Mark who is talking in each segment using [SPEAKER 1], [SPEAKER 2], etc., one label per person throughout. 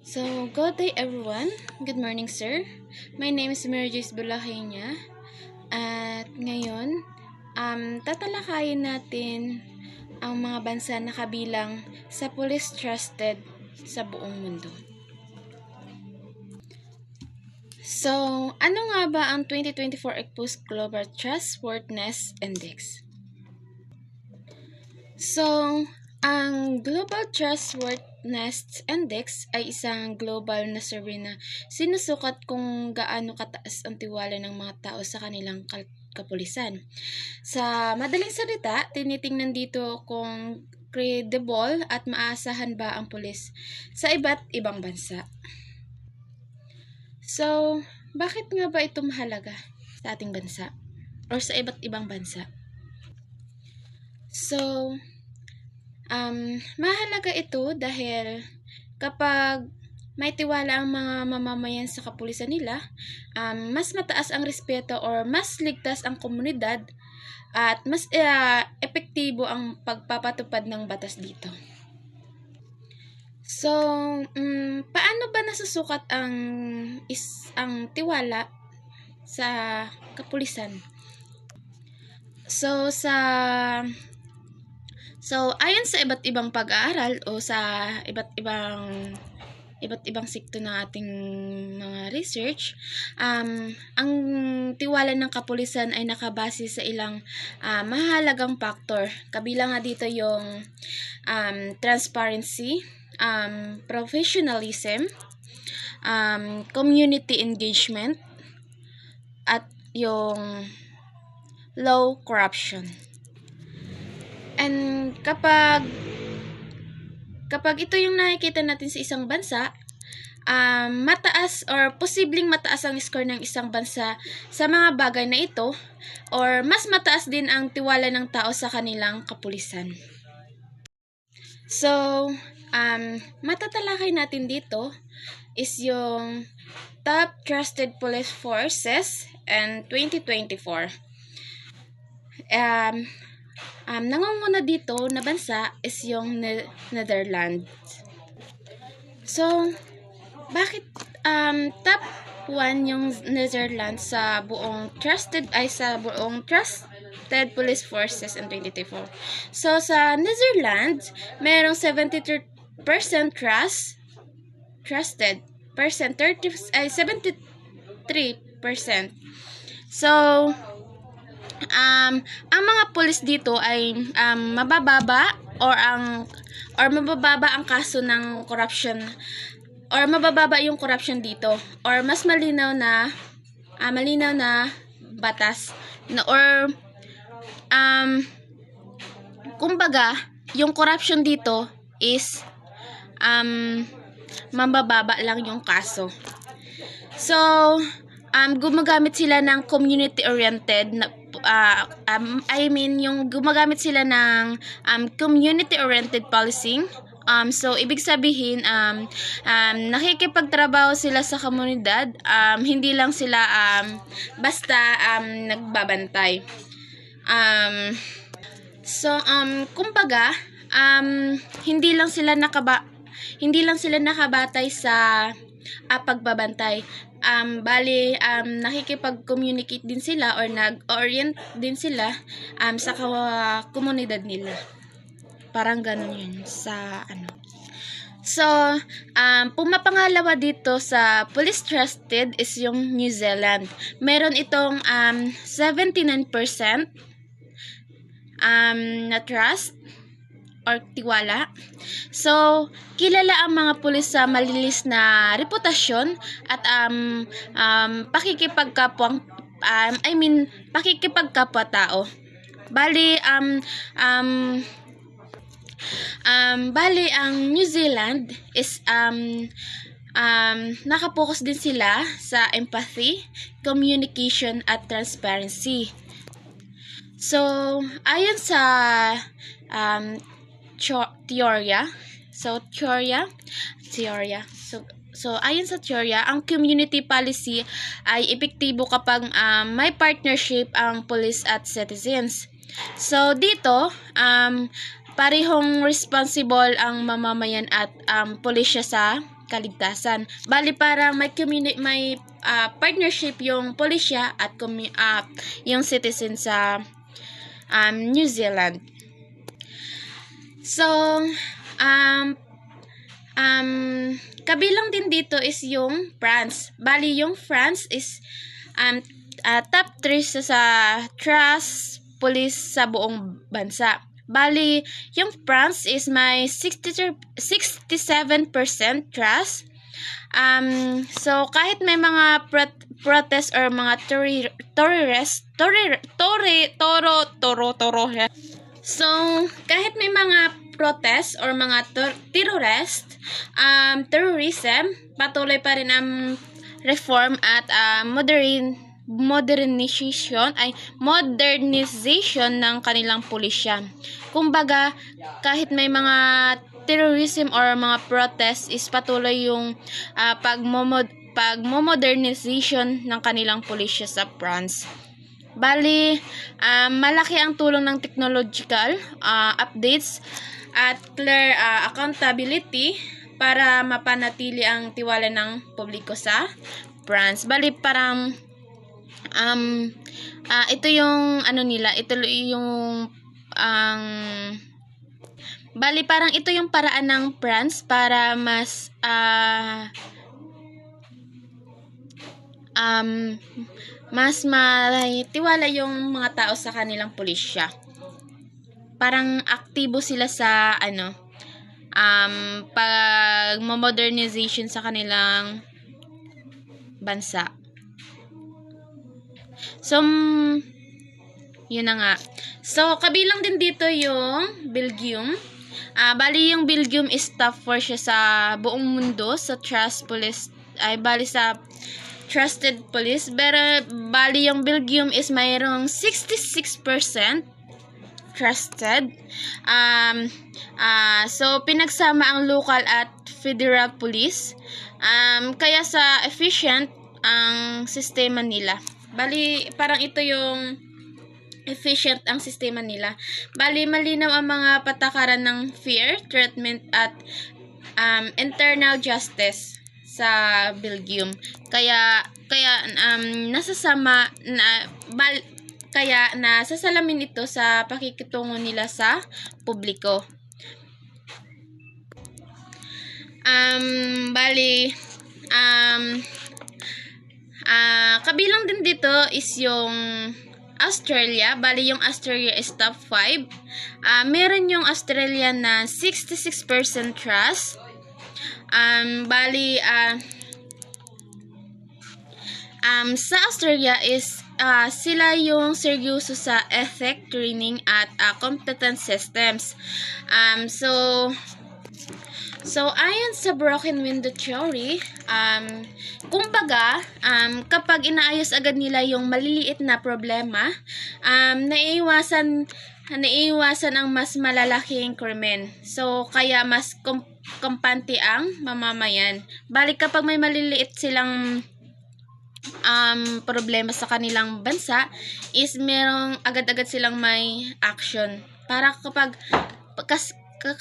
[SPEAKER 1] So, good day everyone. Good morning, sir. My name is Mary Joyce Bulahenya. At ngayon, tatalakayin natin ang mga bansa na kabilang sa Police Trusted sa buong mundo. So, ano nga ba ang 2024 Ipsos Global Trustworthiness Index? So, ang Global Trustworthiness Index ay isang global na survey na sinusukat kung gaano kataas ang tiwala ng mga tao sa kanilang kapulisan. Sa madaling salita, tinitingnan dito kung credible at maaasahan ba ang pulis sa iba't ibang bansa. So, bakit nga ba ito mahalaga sa ating bansa or sa iba't ibang bansa? So, mahalaga ito dahil kapag may tiwala ang mga mamamayan sa kapulisan nila, mas mataas ang respeto or mas ligtas ang komunidad at mas epektibo ang pagpapatupad ng batas dito. So, paano ba nasusukat ang tiwala sa kapulisan? So, ayon sa iba't ibang pag-aaral o sa iba't ibang sekto ng ating mga research, ang tiwala ng kapulisan ay nakabase sa ilang mahalagang factor. Kabilang nga dito yung transparency, professionalism, community engagement, at yung low corruption. And kapag ito yung nakikita natin sa isang bansa, mataas or posibleng mataas ang score ng isang bansa sa mga bagay na ito or mas mataas din ang tiwala ng tao sa kanilang kapulisan. So, matatalakay natin dito is yung Top Trusted Police Forces in 2024. Nangunguna dito na bansa is yung Netherlands. So, bakit top 1 yung Netherlands sa buong trusted police forces in 2024? So, sa Netherlands, merong 73% trusted percent, 73%. So, ang mga pulis dito ay mabababa ang kaso ng corruption or mabababa yung corruption dito or mas malinaw na batas na or kumbaga yung corruption dito is mabababa lang yung kaso. So, gumagamit sila ng community-oriented na gumagamit sila ng community-oriented policing. So, ibig sabihin, nakikipagtrabaho sila sa komunidad, hindi lang sila basta nagbabantay. Kumbaga, hindi lang sila nakabatay sa pagbabantay. Nakikipag-communicate din sila or nag-orient din sila sa komunidad nila. Parang ganun yun sa ano. So, pumapangalawa dito sa Police Trusted is yung New Zealand. Meron itong 79% na trust or tiwala. So, kilala ang mga pulis sa malinis na reputasyon at pakikipagkapwa-tao. Bali ang New Zealand is nakapokus din sila sa empathy, communication at transparency. So, ayon sa teorya. So ayon sa teorya, ang community policy ay epektibo kapag may partnership ang police at citizens. So dito, parehong responsible ang mamamayan at pulisya sa kaligtasan. Bali parang may partnership yung pulisya at yung citizen sa New Zealand. So kabilang din dito is yung France. Bali yung France is top 3 sa trust police sa buong bansa. Bali, yung France is may 67% trust. So kahit may mga protest or mga So kahit may mga protest or mga terrorism, patuloy pa rin ang reform at modernization ng kanilang pulisya. Kumbaga, kahit may mga terrorism or mga protest is patuloy yung pagmodernization ng kanilang pulisya sa France. Bali, malaki ang tulong ng technological updates at clear accountability para mapanatili ang tiwala ng publiko sa France. Bali, parang ito yung bali parang ito yung paraan ng France para mas tiwala yung mga tao sa kanilang pulisya. Parang aktibo sila sa pag-modernization sa kanilang bansa. So, yun na nga. So, kabilang din dito yung Belgium. Bali yung Belgium is top 4 siya sa buong mundo sa sa trusted police. Pero bali yung Belgium is mayroong 66% trusted. So pinagsama ang local at federal police. Kaya sa efficient ang sistema nila. Bali parang ito yung efficient ang sistema nila. Bali malinaw ang mga patakaran ng fair treatment at internal justice sa Belgium. Kaya nasasalamin ito sa pakikitungo nila sa publiko. Kabilang din dito is yung Australia. Bali yung Australia is top 5. Meron yung Australia na 66% trust. Sa Australia is sila yung seryoso sa ethic training at competence systems. So ayon sa broken window theory, kumbaga, kapag inaayos agad nila yung maliliit na problema, naiiwasan ang mas malalaking krimen. So kaya mas kampante ang mamamayan. Balik kapag may maliliit silang problema sa kanilang bansa, is merong agad-agad silang may action. Para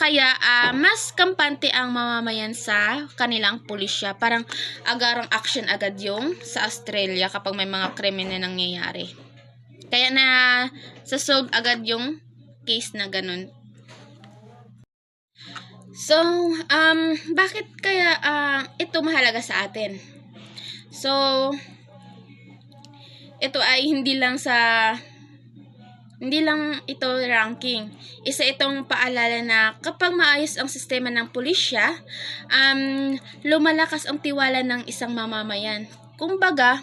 [SPEAKER 1] kaya mas kampante ang mamamayan sa kanilang pulisya. Parang agarang action agad yung sa Australia kapag may mga krimen na nangyayari. Kaya na solve agad yung case na ganun. So, bakit kaya ito mahalaga sa atin? So, ito ay hindi lang ito ranking. Isa itong paalala na kapag maayos ang sistema ng pulisya, lumalakas ang tiwala ng isang mamamayan. Kumbaga,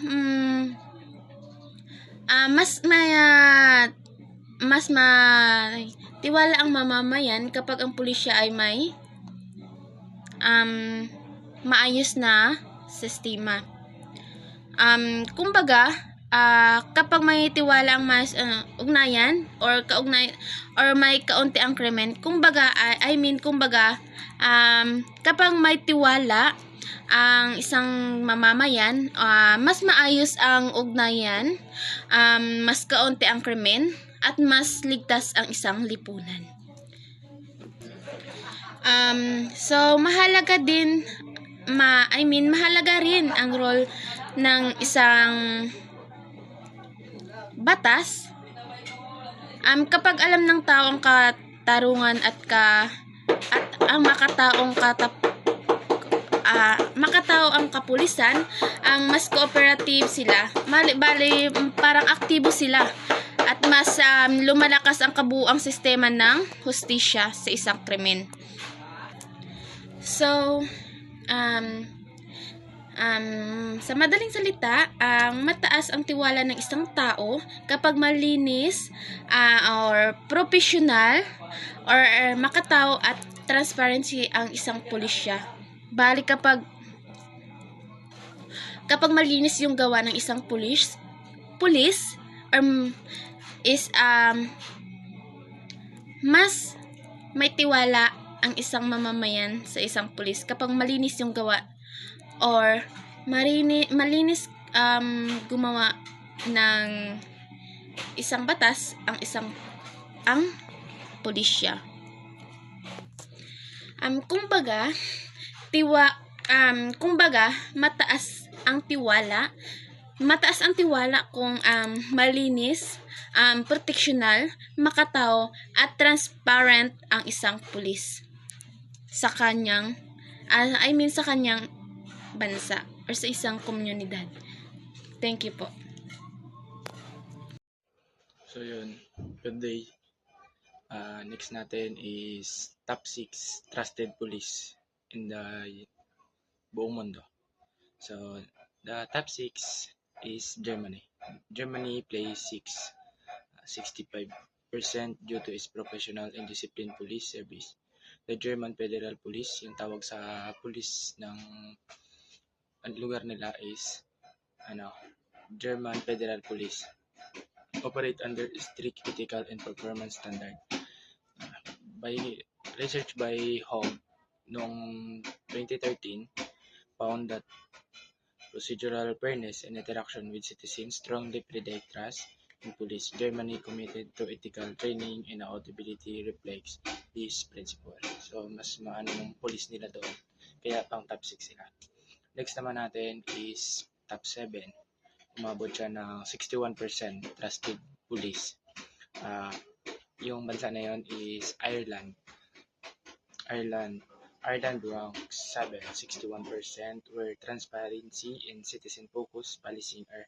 [SPEAKER 1] mas tiwala ang mamamayan kapag ang pulisya ay may maayos na sistema. Kumbaga, kapag may tiwala ang mas ugnayan or may kaunti ang krimen, kumbaga kapag may tiwala ang isang mamamayan, mas maayos ang ugnayan, mas kaunti ang krimen, at mas ligtas ang isang lipunan. So mahalaga din mahalaga rin ang role ng isang batas. Kapag alam ng tao ang katarungan at ang makatao ang kapulisan, mas cooperative sila. Bali, parang aktibo sila at mas lumalakas ang kabuuang sistema ng hustisya sa isang krimen. So, sa madaling salita, mataas ang tiwala ng isang tao kapag malinis or professional or makatao at transparency ang isang pulisya. Bali kapag malinis yung gawa ng isang pulis is mas may tiwala ang isang mamamayan sa isang pulis kapag malinis yung gawa or malinis gumawa ng isang batas ang pulisya. Kumbaga mataas ang tiwala kung malinis, proteksyonal, makatao at transparent ang isang pulis sa kanyang sa kanyang bansa or sa isang komunidad. Thank you po.
[SPEAKER 2] So yun, good day. Next natin is top 6 trusted police in the buong mundo. So the top 6 is Germany. Germany plays 65% due to its professional and disciplined police service. The German Federal Police, yung tawag sa police ng lugar nila is German Federal Police, operate under strict ethical and performance standard. By research by Hogg noong 2013 found that procedural fairness and interaction with citizens strongly predict trust in police. Germany committed to ethical training and accountability reflects this principle. So mas maano yung police nila doon, kaya pang top 6 sila. Next naman natin is top 7. Umabot siya ng 61% trusted police. Yung bansa na yun is Ireland. Ireland ranks 7, 61%, where transparency and citizen-focused policing are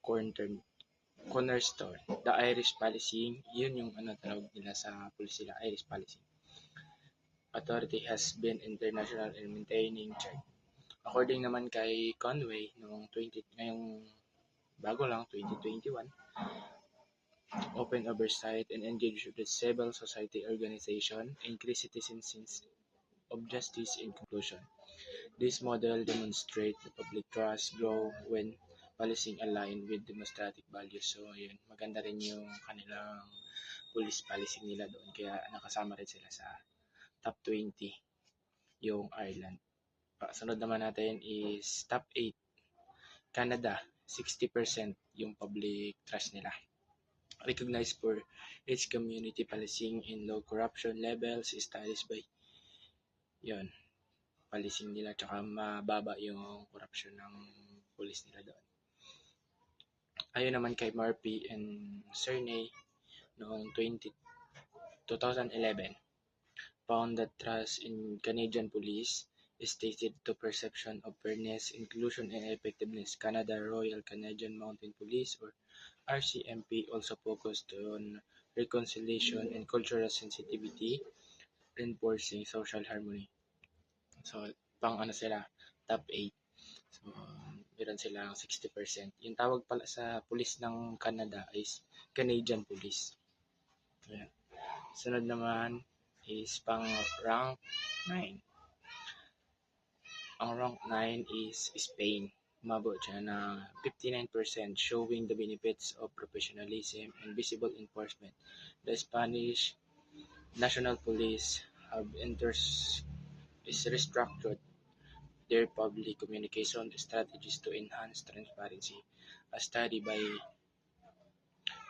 [SPEAKER 2] cornerstone. The Irish policing, yun yung tawag nila sa police nila, Irish policing. Authority has been international in maintaining check. According naman kay Conway, ngayong bago lang, 2021, open oversight and engage with civil society organization, increase citizen sense of justice in conclusion. This model demonstrates the public trust grow when policing align with democratic values. So, yun, maganda rin yung kanilang police policing nila doon. Kaya nakasama rin sila sa top 20 yung Ireland. Sunod naman natin is top 8. Canada, 60% yung public trust nila. Recognized for its community policing and low corruption levels, studies by policing nila, tsaka mababa yung corruption ng police nila doon. Ayon naman kay Murphy and Cernay noong 2011, found that trust in Canadian police is stated to perception of fairness, inclusion, and effectiveness. Canada Royal Canadian Mounted Police or RCMP also focused on reconciliation and cultural sensitivity, reinforcing social harmony. So, sila, top 8. So, meron silang 60%. Yung tawag pala sa police ng Canada is Canadian Police. Ayan. Sunod naman is pang rank 9. Ang rank 9 is Spain. Umabot siya na 59%, showing the benefits of professionalism and visible enforcement. The Spanish National Police have restructured their public communication strategies to enhance transparency. A study by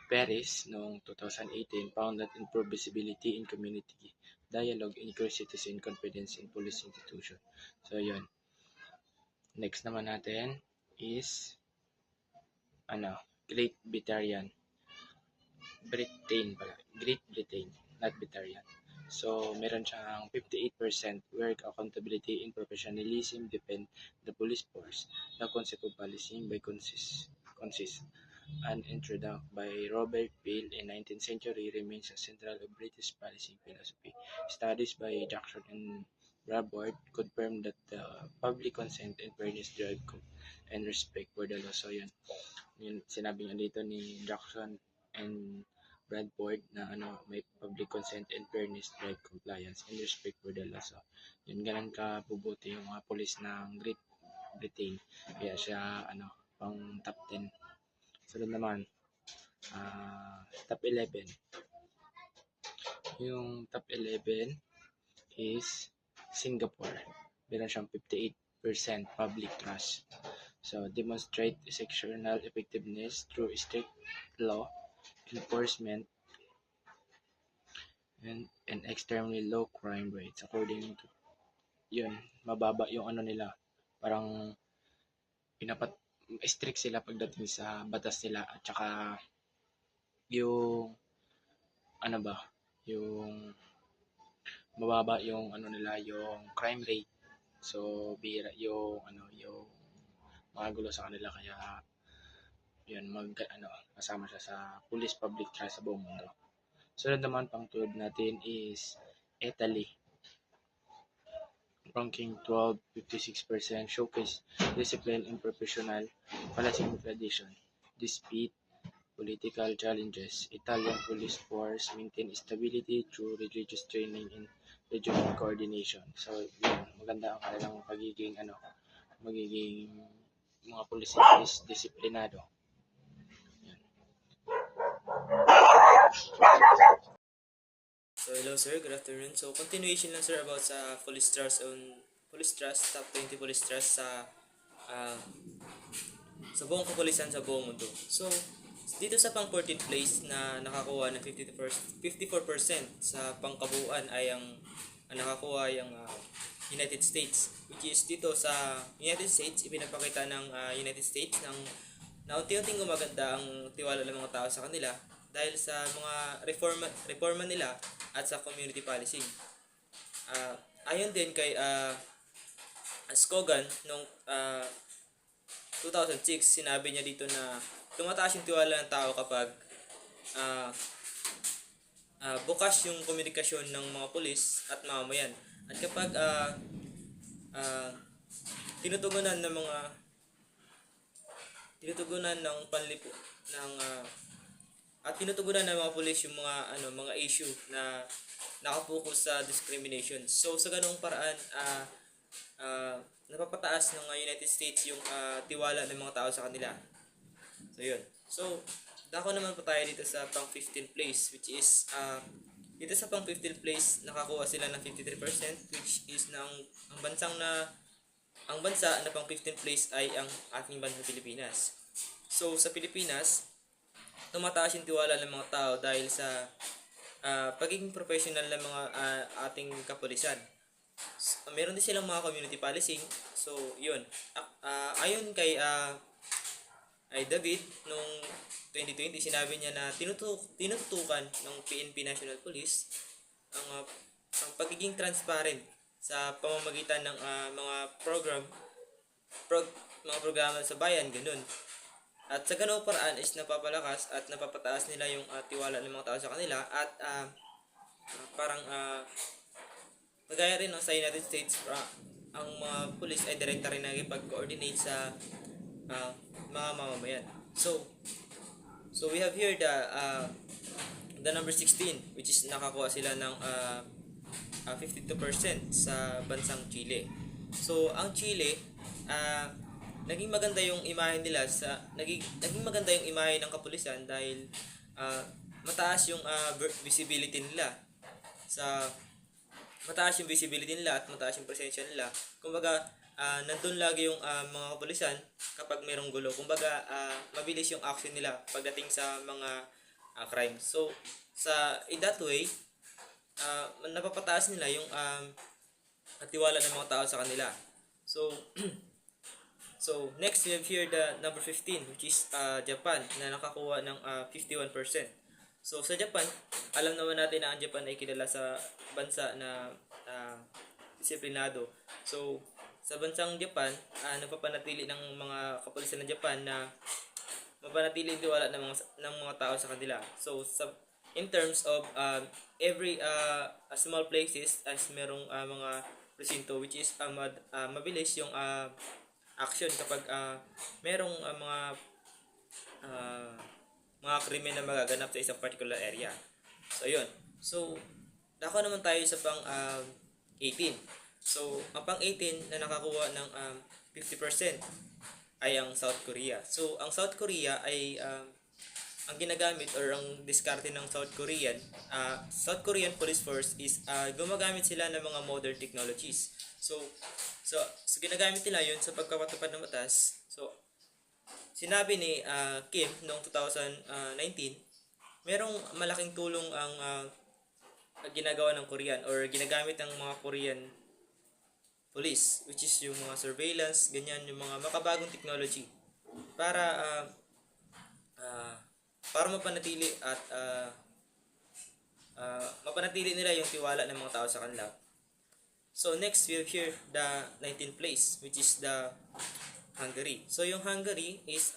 [SPEAKER 2] Paris noong 2018 found that improved visibility in community dialogue increased citizen confidence in police institutions. So, yun. Next naman natin is Great Britain. Great Britain, not Britain. So, meron siyang 58% work accountability in professionalism defend the police force. The concept of policing by consist an introduction by Robert Peel in 19th century remains a central of British policing philosophy. Studies by Jackson and Brabord confirm that the public consent and fairness drive and respect for the law. So yun sinabi nga dito ni Jackson and Bradford na may public consent and fairness drive compliance and respect for the law. So, yun ganun ka bubuti yung mga police ng Great Britain. Kaya siya pang top 10. Sunod naman, top 11. Yung top 11 is Singapore. Meron siyang 58% public trust. So, demonstrate exceptional effectiveness through strict law enforcement and extremely low crime rates. According to yun, mababa yung nila. Parang strict sila pagdating sa batas nila at saka yung yung mababa yung nila, yung crime rate. So, bihira yung yung mga gulo sa kanila kaya yun kasama siya sa police public trust sa buong mundo. Sunod naman pang tulad natin is Italy. Ranking 12, 56% showcase discipline and professional policing tradition. Despite political challenges, Italian police force maintain stability through religious training and regional coordination. So, yun, maganda ang kanilang magiging mga police is disiplinado.
[SPEAKER 3] So hello sir, good afternoon. So continuation lang sir about sa Police Trust, top 20 Police Trust uh, sa buong kapulisan sa buong mundo. So dito sa pang 14th place na nakakuha ng 54% sa pangkabuuan ay ang nakakuha yung United States, which is dito sa United States ipinapakita ng United States ng na unti-unting gumaganda ang tiwala ng mga tao sa kanila dahil sa mga reforma nila at sa community policing. Ayon din kay Scogan noong 2006, sinabi niya dito na tumataas yung tiwala ng tao kapag bukas yung komunikasyon ng mga pulis at mamamayan. At kapag tinutugunan ng mga pulis yung mga issue na nakapokus sa discrimination. So sa ganung paraan napapataas ng United States yung tiwala ng mga tao sa kanila. So yun. So dako naman po tayo dito sa pang 15th place, which is dito sa pang 15th place nakakuha sila ng 53%, which is ang bansa na pang 15th place ay ang ating bansang Pilipinas. So sa Pilipinas, tumataas yung tiwala ng mga tao dahil sa pagiging professional ng mga ating kapulisan. So, meron din silang mga community policing. So, yun. Ayon kay David, noong 2020, sinabi niya na tinututukan ng PNP National Police ang pagiging transparent sa pamamagitan ng mga programa sa bayan, ganun. At sa ganung paraan is napapalakas at napapataas nila yung tiwala ng mga tao sa kanila at parang magaya rin sa United States, ang mga police ay direkta rin nakikipag-coordinate sa mga mamamayan. So we have here the number 16, which is nakakuha sila ng 52% sa bansang Chile. So ang Chile, naging maganda yung imahe nila naging maganda yung imahe ng kapulisan dahil mataas yung visibility nila at mataas yung presensya nila. Kumbaga nandun lagi yung mga kapulisan kapag mayroong gulo. Kumbaga mabilis yung action nila pagdating sa mga crime. So in that way, napapataas nila yung tiwala ng mga tao sa kanila. So So, next we have here the number 15, which is Japan, na nakakuha ng 51%. So, sa Japan, alam naman natin na ang Japan ay kilala sa bansa na disiplinado. So, sa bansang Japan, napapanatili ng mga kapulisan ng Japan na mapanatili yung tiwala ng mga tao sa kanila. So, in terms of every small places as merong mga presinto, which is mabilis yung action kapag merong mga krimen na magaganap sa isang particular area. So, yun. So, dako naman tayo sa pang 18. So, ang pang 18 na nakakuha ng 50% ay ang South Korea. So, ang South Korea ay ang ginagamit or ang diskarte ng South Korean Police Force is gumagamit sila ng mga modern technologies. So ginagamit nila yun sa pagpapatupad ng batas. So, sinabi ni Kim noong 2019, merong malaking tulong ang ginagawa ng Korean or ginagamit ng mga Korean police, which is yung mga surveillance, ganyan, yung mga makabagong technology para mapanatili at mapanatili nila yung tiwala ng mga tao sa kanila. So next we have here the 19th place, which is the Hungary. So yung Hungary is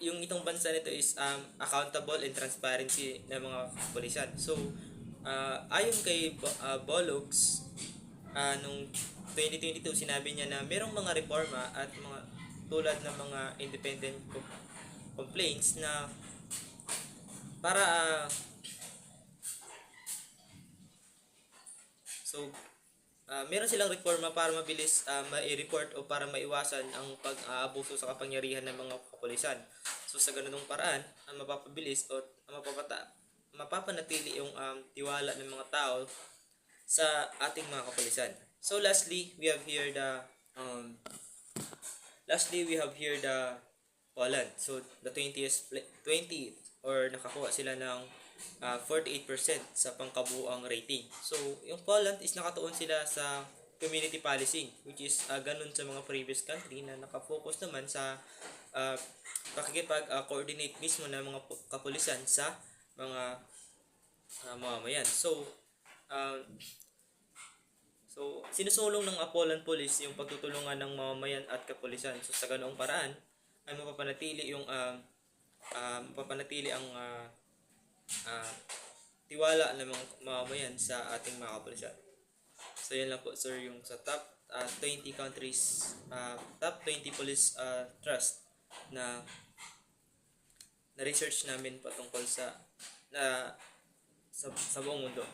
[SPEAKER 3] yung itong bansa nito is accountable and transparency ng mga kapulisan. So ayon kay Bologs, nung 2022 sinabi niya na merong mga reforma at mga tulad ng mga independent complaints na para meron silang reforma para mabilis mai-report o para maiwasan ang pag-aabuso sa kapangyarihan ng mga kapulisan. So sa ganung paraan, ang mapapabilis o mapapanatili yung tiwala ng mga tao sa ating mga kapulisan. So lastly, we have here the Poland. So the 20th or nakakuha sila ng 48% sa pangkabuuang rating. So yung Poland is nakatuon sila sa community policing, which is ganun sa mga previous country na nakafocus naman sa pakikipag-coordinate mismo ng mga kapulisan sa mga mamamayan. So sinusulong ng Poland Police yung pagtutulungan ng mamamayan at kapulisan. So sa ganoong paraan ay mapapanatili ang tiwala ng mga mamamayan sa ating mga kapulisan. So yan lang po sir yung sa top 20 countries, top 20 police trust na research namin patungkol sa buong mundo.